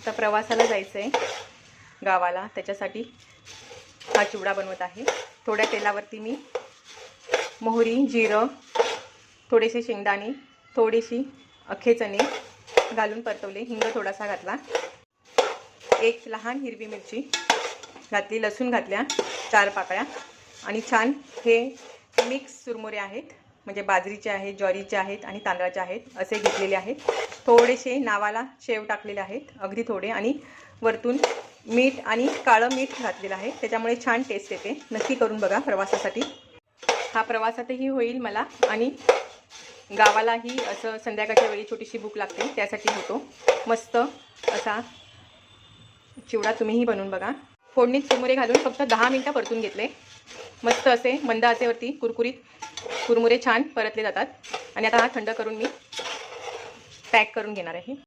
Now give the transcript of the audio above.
तर प्रवासाला जायचं आहे गावाला, त्याच्यासाठी हा चिवडा बनवत आहे। थोड्या तेलावरती मी मोहरी, जिरं, थोडेसे शेंगदाणे, थोडीशी अख्खे चणे घालून परतवले, हिंग थोडासा घातला, एक लहान हिरवी मिरची घातली, लसूण घातल्या 4 पाकळ्या आणि छान हे मिक्स चुरमुरे आहेत, म्हणजे बाजरीचे आहेत, ज्वारीचे आहेत आणि तांदळाचे आहेत असे घेतलेले आहेत। थोडेसे नावाला शेव टाकलेले आहेत, अगदी थोडे, आणि वरतून मीठ आणि काळं मीठ घातलेलं आहे, त्याच्यामुळे छान टेस्ट येते। नक्की करून बघा प्रवासासाठी। हा प्रवासातही होईल मला आणि गावालाही असं संध्याकाळच्या वेळी छोटीशी भूक लागते त्यासाठी होतो। मस्त असा चिवडा तुम्हीही बनवून बघा। फोडणीत चिरमुरे घालून फक्त 10 मिनिटं परतून घेतले। मस्त असे मंद आचेवरती कुरकुरीत कुरमुरे छान परतले जातात आणि आता हा थंड करून मी पॅक करून घेणार आहे।